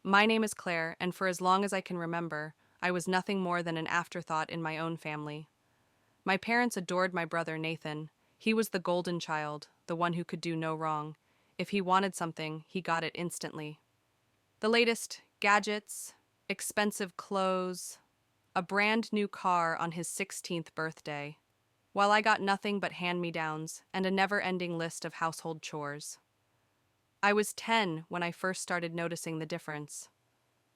My name is Claire, and for as long as I can remember, I was nothing more than an afterthought in my own family. My parents adored my brother Nathan. He was the golden child, the one who could do no wrong. If he wanted something, he got it instantly. The latest gadgets, expensive clothes, a brand new car on his 16th birthday, while I got nothing but hand-me-downs and a never-ending list of household chores. I was 10 when I first started noticing the difference.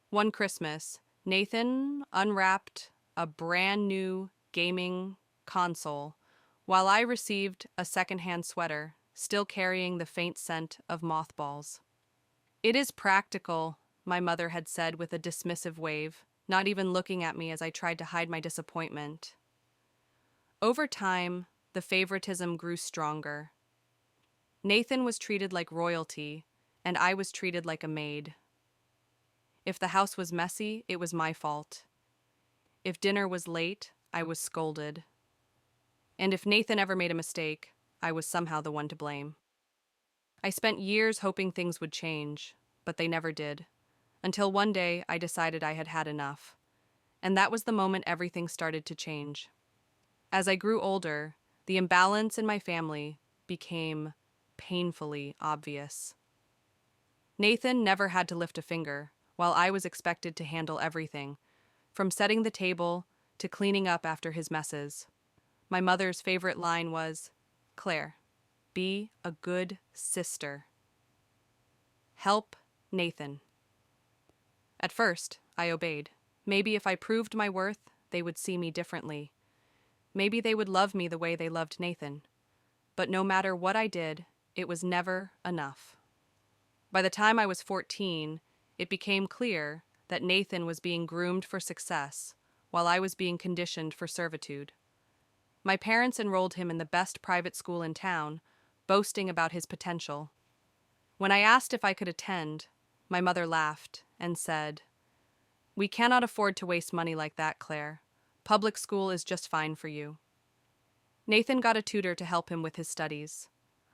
One Christmas, Nathan unwrapped a brand new gaming console, while I received a secondhand sweater, still carrying the faint scent of mothballs. "It is practical," my mother had said with a dismissive wave, not even looking at me as I tried to hide my disappointment. Over time, the favoritism grew stronger. Nathan was treated like royalty, and I was treated like a maid. If the house was messy, it was my fault. If dinner was late, I was scolded. And if Nathan ever made a mistake, I was somehow the one to blame. I spent years hoping things would change, but they never did, until one day I decided I had had enough. And that was the moment everything started to change. As I grew older, the imbalance in my family became painfully obvious. Nathan never had to lift a finger, while I was expected to handle everything, from setting the table to cleaning up after his messes. My mother's favorite line was, "Claire, be a good sister. Help Nathan." At first, I obeyed. Maybe if I proved my worth, they would see me differently. Maybe they would love me the way they loved Nathan. But no matter what I did, it was never enough. By the time I was 14, it became clear that Nathan was being groomed for success, while I was being conditioned for servitude. My parents enrolled him in the best private school in town, boasting about his potential. When I asked if I could attend, my mother laughed and said, "We cannot afford to waste money like that, Claire. Public school is just fine for you." Nathan got a tutor to help him with his studies.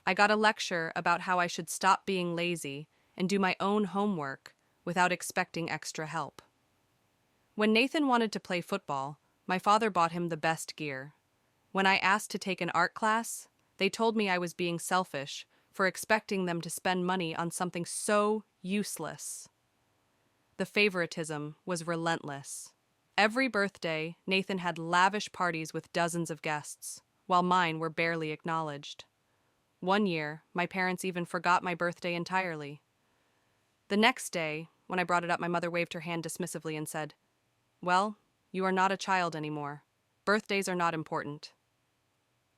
I got a lecture about how I should stop being lazy and do my own homework without expecting extra help. When Nathan wanted to play football, my father bought him the best gear. When I asked to take an art class, they told me I was being selfish for expecting them to spend money on something so useless. The favoritism was relentless. Every birthday, Nathan had lavish parties with dozens of guests, while mine were barely acknowledged. One year, my parents even forgot my birthday entirely. The next day, when I brought it up, my mother waved her hand dismissively and said, "Well, you are not a child anymore. Birthdays are not important."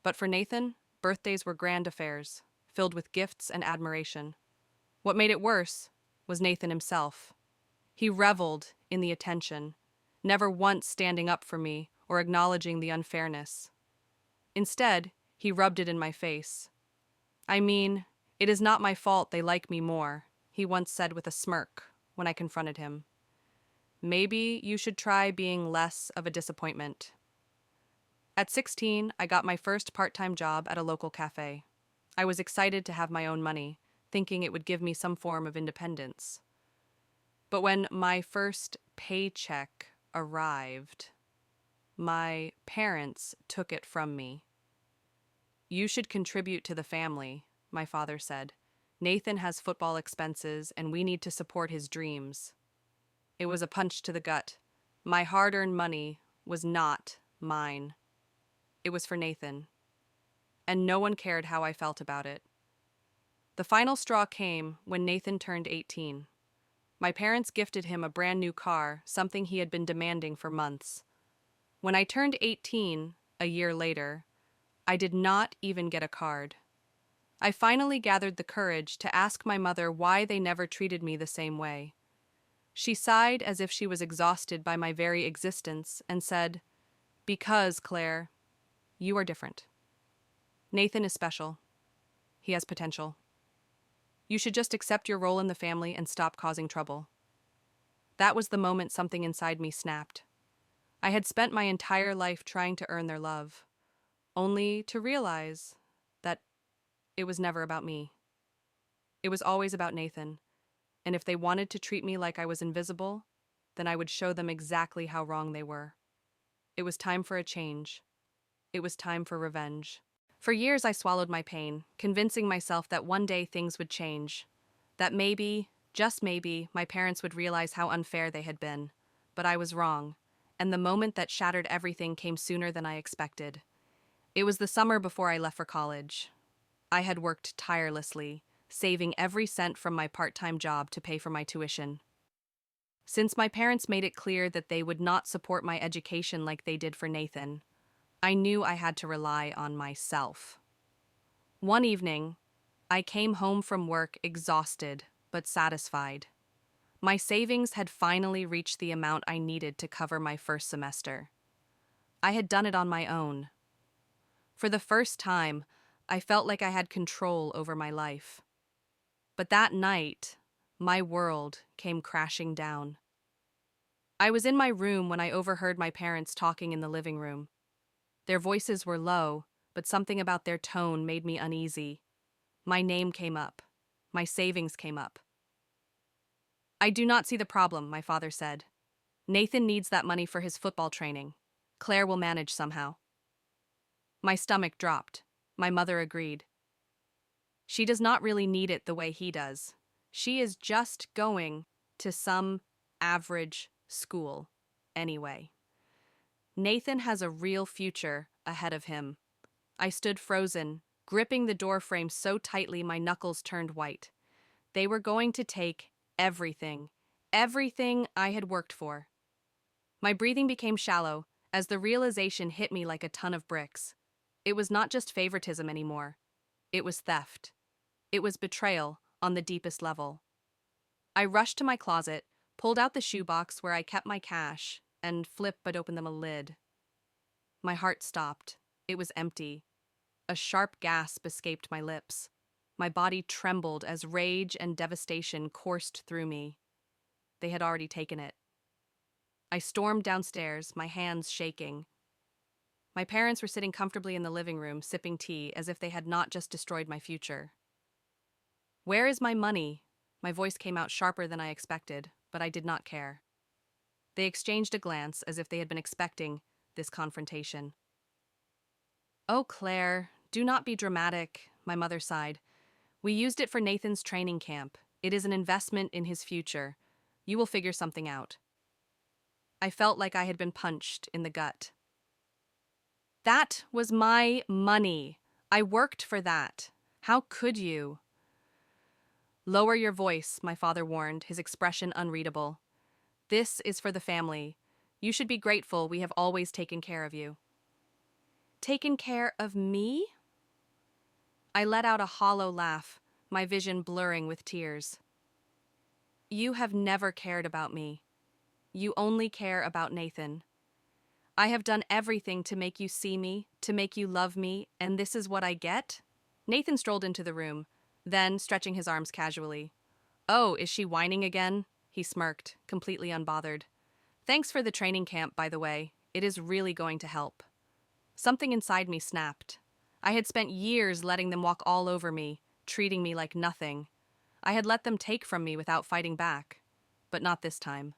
But for Nathan, birthdays were grand affairs, filled with gifts and admiration. What made it worse was Nathan himself. He reveled in the attention, never once standing up for me or acknowledging the unfairness. Instead, he rubbed it in my face. "I mean, it is not my fault they like me more," he once said with a smirk when I confronted him. "Maybe you should try being less of a disappointment." At 16, I got my first part-time job at a local cafe. I was excited to have my own money, thinking it would give me some form of independence. But when my first paycheck arrived, my parents took it from me. "You should contribute to the family," my father said. "Nathan has football expenses, and we need to support his dreams." It was a punch to the gut. My hard-earned money was not mine. It was for Nathan. And no one cared how I felt about it. The final straw came when Nathan turned 18. My parents gifted him a brand new car, something he had been demanding for months. When I turned 18, a year later, I did not even get a card. I finally gathered the courage to ask my mother why they never treated me the same way. She sighed as if she was exhausted by my very existence and said, "Because, Claire, you are different. Nathan is special. He has potential. You should just accept your role in the family and stop causing trouble." That was the moment something inside me snapped. I had spent my entire life trying to earn their love, only to realize that it was never about me. It was always about Nathan, and if they wanted to treat me like I was invisible, then I would show them exactly how wrong they were. It was time for a change. It was time for revenge. For years, I swallowed my pain, convincing myself that one day things would change. That maybe, just maybe, my parents would realize how unfair they had been. But I was wrong, and the moment that shattered everything came sooner than I expected. It was the summer before I left for college. I had worked tirelessly, saving every cent from my part-time job to pay for my tuition. Since my parents made it clear that they would not support my education like they did for Nathan, I knew I had to rely on myself. One evening, I came home from work exhausted but satisfied. My savings had finally reached the amount I needed to cover my first semester. I had done it on my own. For the first time, I felt like I had control over my life. But that night, my world came crashing down. I was in my room when I overheard my parents talking in the living room. Their voices were low, but something about their tone made me uneasy. My name came up. My savings came up. "I do not see the problem," my father said. "Nathan needs that money for his football training. Claire will manage somehow." My stomach dropped. My mother agreed. "She does not really need it the way he does. She is just going to some average school anyway. Nathan has a real future ahead of him." I stood frozen, gripping the door frame so tightly my knuckles turned white. They were going to take everything, everything I had worked for. My breathing became shallow as the realization hit me like a ton of bricks. It was not just favoritism anymore. It was theft. It was betrayal on the deepest level. I rushed to my closet, pulled out the shoebox where I kept my cash, and flipped but opened them a lid. My heart stopped. It was empty. A sharp gasp escaped my lips. My body trembled as rage and devastation coursed through me. They had already taken it. I stormed downstairs, my hands shaking. My parents were sitting comfortably in the living room, sipping tea, as if they had not just destroyed my future. "Where is my money?" My voice came out sharper than I expected, but I did not care. They exchanged a glance as if they had been expecting this confrontation. "Oh, Claire, do not be dramatic," my mother sighed. "We used it for Nathan's training camp. It is an investment in his future. You will figure something out." I felt like I had been punched in the gut. That was my money. I worked for that. How could you? "Lower your voice," my father warned, his expression unreadable. "This is for the family. You should be grateful we have always taken care of you." "Taken care of me?" I let out a hollow laugh, my vision blurring with tears. "You have never cared about me. You only care about Nathan. I have done everything to make you see me, to make you love me, and this is what I get?" Nathan strolled into the room, then stretching his arms casually. "Oh, is she whining again?" He smirked, completely unbothered. "Thanks for the training camp, by the way. It is really going to help." Something inside me snapped. I had spent years letting them walk all over me, treating me like nothing. I had let them take from me without fighting back. But not this time.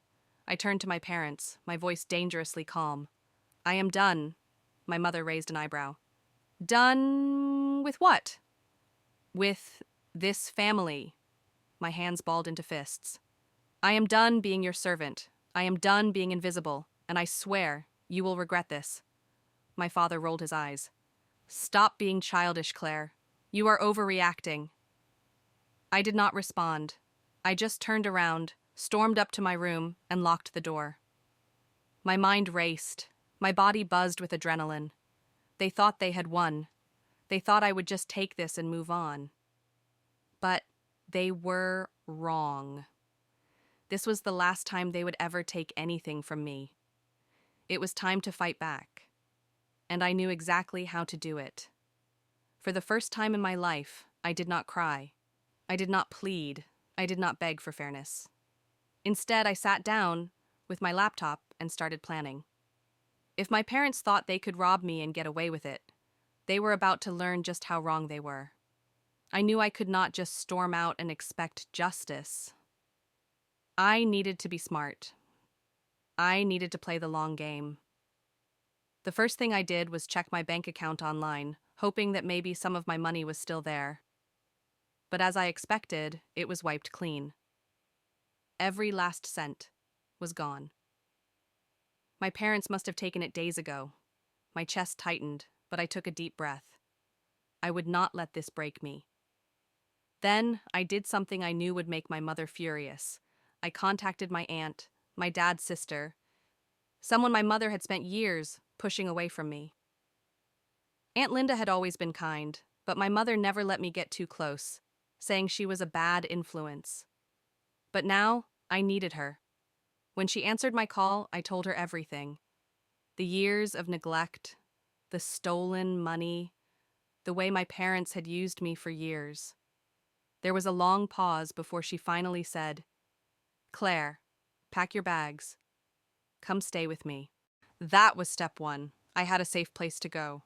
I turned to my parents, my voice dangerously calm. "I am done." My mother raised an eyebrow. "Done with what?" "With this family." My hands balled into fists. "I am done being your servant. I am done being invisible, and I swear you will regret this." My father rolled his eyes. "Stop being childish, Claire. You are overreacting." I did not respond. I just turned around, stormed up to my room, and locked the door. My mind raced. My body buzzed with adrenaline. They thought they had won. They thought I would just take this and move on. But they were wrong. This was the last time they would ever take anything from me. It was time to fight back. And I knew exactly how to do it. For the first time in my life, I did not cry. I did not plead. I did not beg for fairness. Instead, I sat down with my laptop and started planning. If my parents thought they could rob me and get away with it, they were about to learn just how wrong they were. I knew I could not just storm out and expect justice. I needed to be smart. I needed to play the long game. The first thing I did was check my bank account online, hoping that maybe some of my money was still there. But as I expected, it was wiped clean. Every last cent was gone. My parents must have taken it days ago. My chest tightened, but I took a deep breath. I would not let this break me. Then I did something I knew would make my mother furious. I contacted my aunt, my dad's sister, someone my mother had spent years pushing away from me. Aunt Linda had always been kind, but my mother never let me get too close, saying she was a bad influence. But now, I needed her. When she answered my call, I told her everything. The years of neglect, the stolen money, the way my parents had used me for years. There was a long pause before she finally said, "Claire, pack your bags. Come stay with me." That was step one. I had a safe place to go.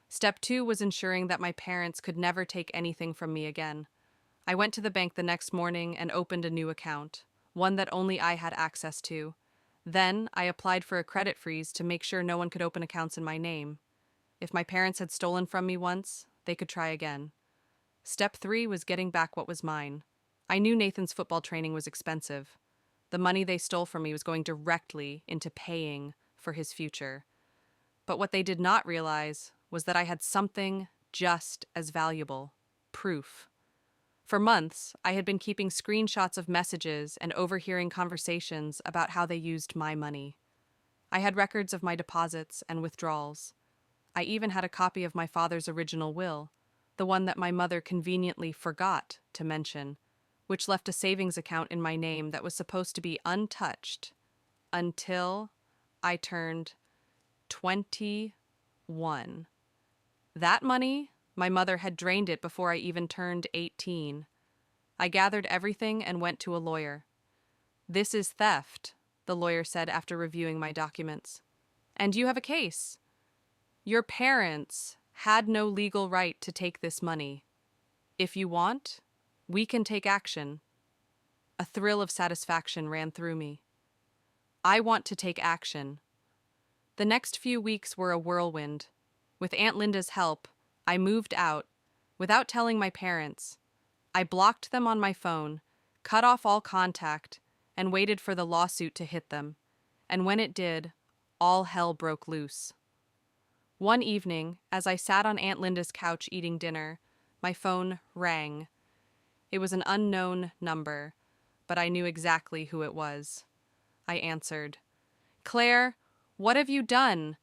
Step two was ensuring that my parents could never take anything from me again. I went to the bank the next morning and opened a new account, one that only I had access to. Then I applied for a credit freeze to make sure no one could open accounts in my name. If my parents had stolen from me once, they could try again. Step three was getting back what was mine. I knew Nathan's football training was expensive. The money they stole from me was going directly into paying for his future. But what they did not realize was that I had something just as valuable: proof. For months, I had been keeping screenshots of messages and overhearing conversations about how they used my money. I had records of my deposits and withdrawals. I even had a copy of my father's original will, the one that my mother conveniently forgot to mention, which left a savings account in my name that was supposed to be untouched until I turned 21. That money, my mother had drained it before I even turned 18. I gathered everything and went to a lawyer. "This is theft," the lawyer said after reviewing my documents. "And you have a case. Your parents had no legal right to take this money. If you want, we can take action." A thrill of satisfaction ran through me. I want to take action. The next few weeks were a whirlwind. With Aunt Linda's help, I moved out, without telling my parents. I blocked them on my phone, cut off all contact, and waited for the lawsuit to hit them. And when it did, all hell broke loose. One evening, as I sat on Aunt Linda's couch eating dinner, my phone rang. It was an unknown number, but I knew exactly who it was. I answered. "Claire, what have you done?"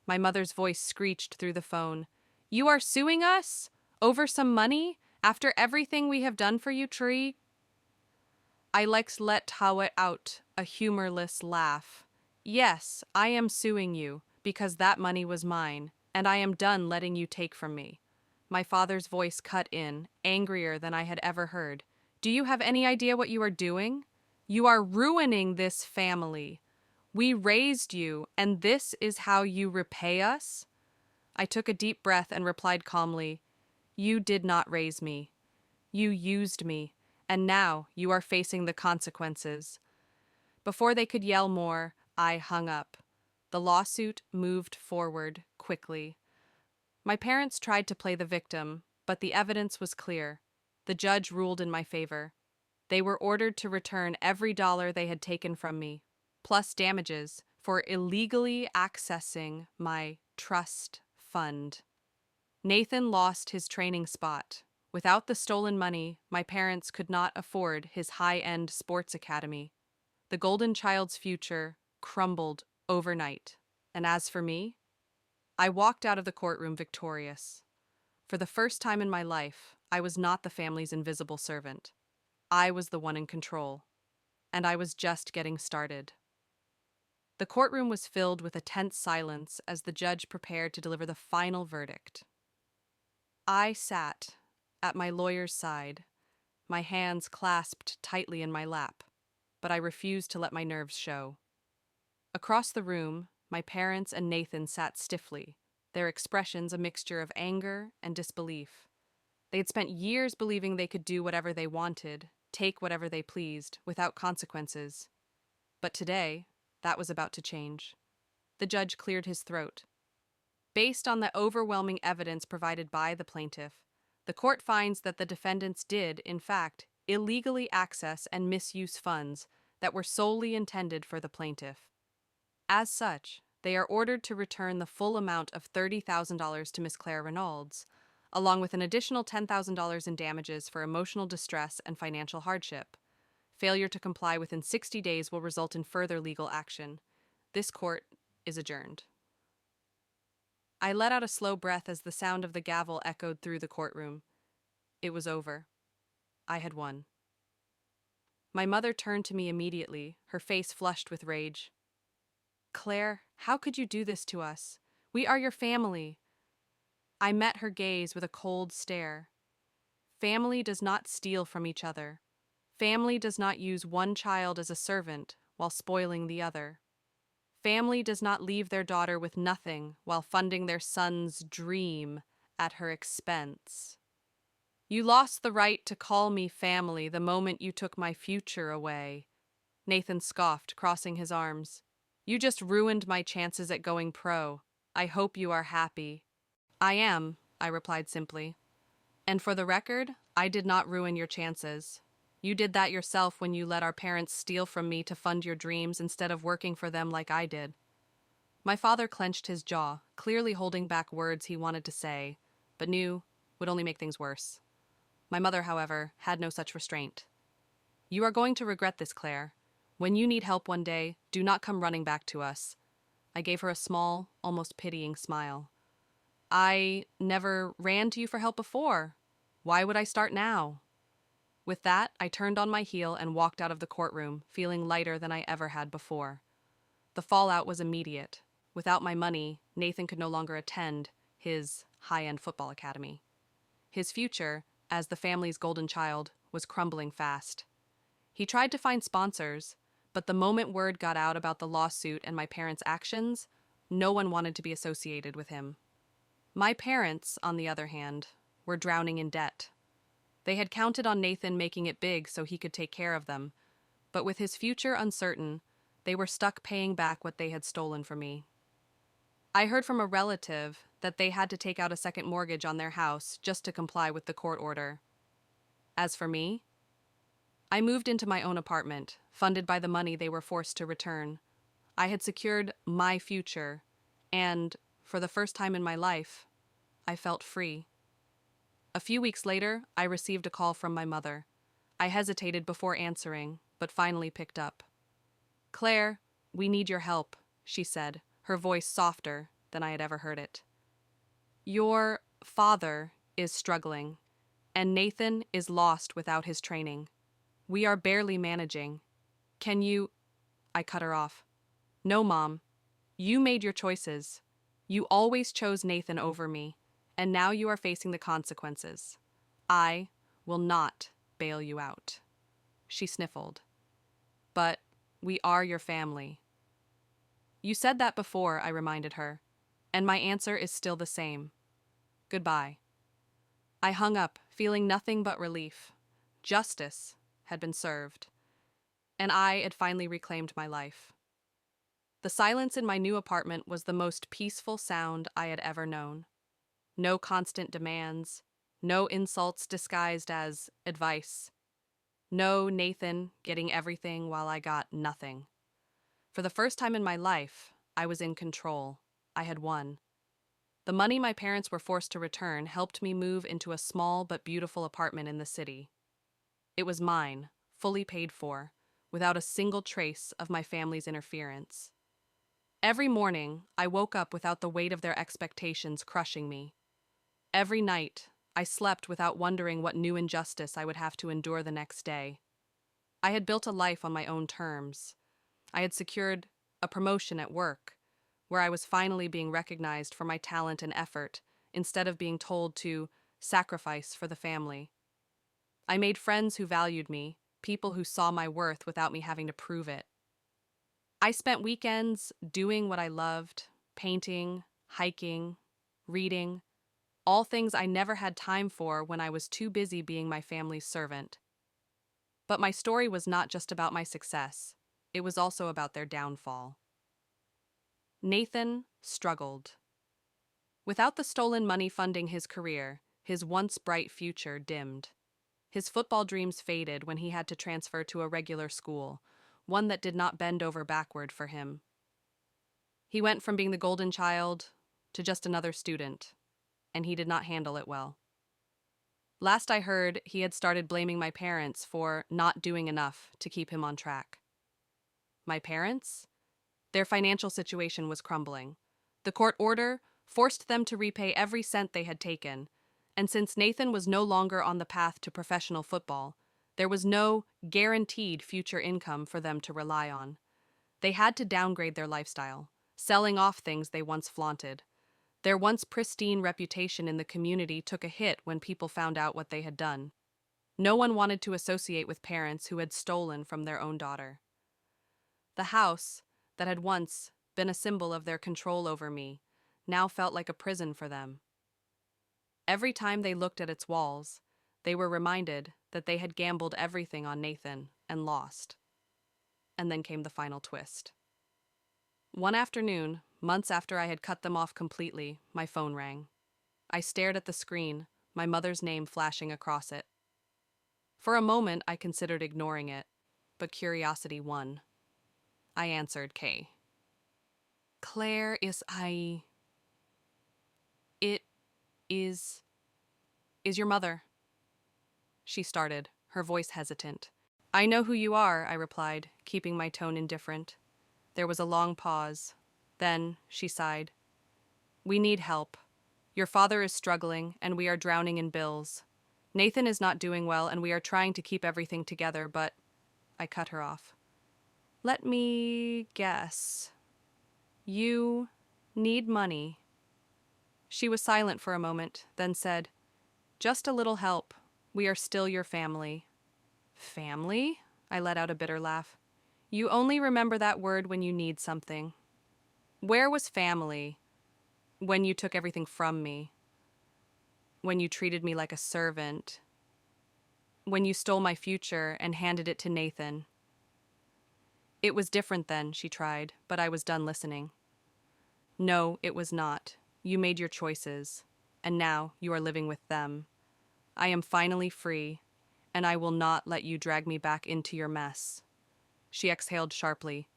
My mother's voice screeched through the phone. "You are suing us? Over some money? After everything we have done for you, Tree?" I let out a humorless laugh. "Yes, I am suing you, because that money was mine, and I am done letting you take from me." My father's voice cut in, angrier than I had ever heard. "Do you have any idea what you are doing? You are ruining this family. We raised you, and this is how you repay us?" I took a deep breath and replied calmly, "You did not raise me. You used me, and now you are facing the consequences." Before they could yell more, I hung up. The lawsuit moved forward quickly. My parents tried to play the victim, but the evidence was clear. The judge ruled in my favor. They were ordered to return every dollar they had taken from me, plus damages for illegally accessing my trust fund. Nathan lost his training spot. Without the stolen money, my parents could not afford his high-end sports academy. The golden child's future crumbled overnight. And as for me, I walked out of the courtroom victorious. For the first time in my life, I was not the family's invisible servant. I was the one in control. And I was just getting started. The courtroom was filled with a tense silence as the judge prepared to deliver the final verdict. I sat at my lawyer's side, my hands clasped tightly in my lap, but I refused to let my nerves show. Across the room, my parents and Nathan sat stiffly, their expressions a mixture of anger and disbelief. They had spent years believing they could do whatever they wanted take whatever they pleased, without consequences. But today, that was about to change. The judge cleared his throat. Based on the overwhelming evidence provided by the plaintiff, the court finds that the defendants did, in fact, illegally access and misuse funds that were solely intended for the plaintiff. As such, they are ordered to return the full amount of $30,000 to Miss Claire Reynolds, along with an additional $10,000 in damages for emotional distress and financial hardship. Failure to comply within 60 days will result in further legal action. This court is adjourned. I let out a slow breath as the sound of the gavel echoed through the courtroom. It was over. I had won. My mother turned to me immediately, her face flushed with rage. "Claire, how could you do this to us? We are your family." I met her gaze with a cold stare. Family does not steal from each other. Family does not use one child as a servant while spoiling the other. Family does not leave their daughter with nothing while funding their son's dream at her expense. You lost the right to call me family the moment you took my future away. Nathan scoffed, crossing his arms. You just ruined my chances at going pro. I hope you are happy. I am, I replied simply. And for the record, I did not ruin your chances. You did that yourself when you let our parents steal from me to fund your dreams instead of working for them like I did. My father clenched his jaw, clearly holding back words he wanted to say, but knew would only make things worse. My mother, however, had no such restraint. You are going to regret this, Claire. When you need help one day, do not come running back to us. I gave her a small, almost pitying smile. I never ran to you for help before. Why would I start now? With that, I turned on my heel and walked out of the courtroom, feeling lighter than I ever had before. The fallout was immediate. Without my money, Nathan could no longer attend his high-end football academy. His future, as the family's golden child, was crumbling fast. He tried to find sponsors, but the moment word got out about the lawsuit and my parents' actions, no one wanted to be associated with him. My parents, on the other hand, were drowning in debt. They had counted on Nathan making it big so he could take care of them, but with his future uncertain, they were stuck paying back what they had stolen from me. I heard from a relative that they had to take out a second mortgage on their house just to comply with the court order. As for me, I moved into my own apartment, funded by the money they were forced to return. I had secured my future, and, for the first time in my life, I felt free. A few weeks later, I received a call from my mother. I hesitated before answering, but finally picked up. "Claire, we need your help," she said, her voice softer than I had ever heard it. "Your father is struggling, and Nathan is lost without his training. We are barely managing. Can you—" I cut her off. "No, Mom. You made your choices. You always chose Nathan over me, and now you are facing the consequences. I will not bail you out." She sniffled. "But we are your family." "You said that before," I reminded her, "and my answer is still the same. Goodbye." I hung up, feeling nothing but relief. Justice had been served, and I had finally reclaimed my life. The silence in my new apartment was the most peaceful sound I had ever known. No constant demands, no insults disguised as advice. No Nathan getting everything while I got nothing. For the first time in my life, I was in control. I had won. The money my parents were forced to return helped me move into a small but beautiful apartment in the city. It was mine, fully paid for, without a single trace of my family's interference. Every morning, I woke up without the weight of their expectations crushing me. Every night, I slept without wondering what new injustice I would have to endure the next day. I had built a life on my own terms. I had secured a promotion at work, where I was finally being recognized for my talent and effort, instead of being told to sacrifice for the family. I made friends who valued me, people who saw my worth without me having to prove it. I spent weekends doing what I loved, painting, hiking, reading, all things I never had time for when I was too busy being my family's servant. But my story was not just about my success, it was also about their downfall. Nathan struggled. Without the stolen money funding his career, his once bright future dimmed. His football dreams faded when he had to transfer to a regular school, one that did not bend over backward for him. He went from being the golden child to just another student, and he did not handle it well. Last I heard, he had started blaming my parents for not doing enough to keep him on track. My parents? Their financial situation was crumbling. The court order forced them to repay every cent they had taken, and since Nathan was no longer on the path to professional football, there was no guaranteed future income for them to rely on. They had to downgrade their lifestyle, selling off things they once flaunted. Their once pristine reputation in the community took a hit when people found out what they had done. No one wanted to associate with parents who had stolen from their own daughter. The house, that had once been a symbol of their control over me, now felt like a prison for them. Every time they looked at its walls, they were reminded that they had gambled everything on Nathan and lost. And then came the final twist. One afternoon, months after I had cut them off completely, my phone rang. I stared at the screen, my mother's name flashing across it. For a moment, I considered ignoring it, but curiosity won. I answered Kay. Claire is I... It is your mother. She started, her voice hesitant. I know who you are, I replied, keeping my tone indifferent. There was a long pause. Then she sighed. We need help. Your father is struggling, and we are drowning in bills. Nathan is not doing well, and we are trying to keep everything together, but... I cut her off. Let me guess. You need money. She was silent for a moment, then said, Just a little help. We are still your family. Family? I let out a bitter laugh. You only remember that word when you need something. Where was family when you took everything from me? When you treated me like a servant? When you stole my future and handed it to Nathan? It was different then, she tried, but I was done listening. No, it was not. You made your choices, and now you are living with them. I am finally free, and I will not let you drag me back into your mess. She exhaled sharply.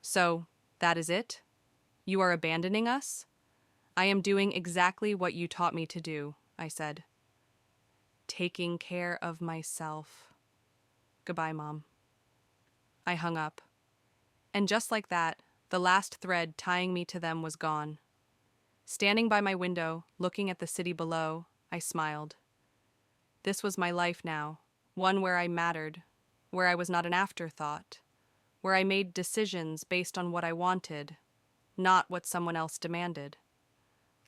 So, that is it? You are abandoning us? I am doing exactly what you taught me to do, I said. Taking care of myself. Goodbye, Mom. I hung up. And just like that, the last thread tying me to them was gone. Standing by my window, looking at the city below, I smiled. This was my life now, one where I mattered, where I was not an afterthought, where I made decisions based on what I wanted, not what someone else demanded.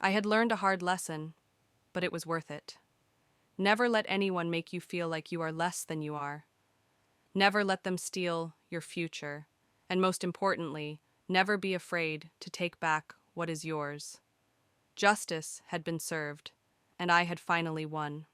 I had learned a hard lesson, but it was worth it. Never let anyone make you feel like you are less than you are. Never let them steal your future, and most importantly, never be afraid to take back what is yours. Justice had been served, and I had finally won.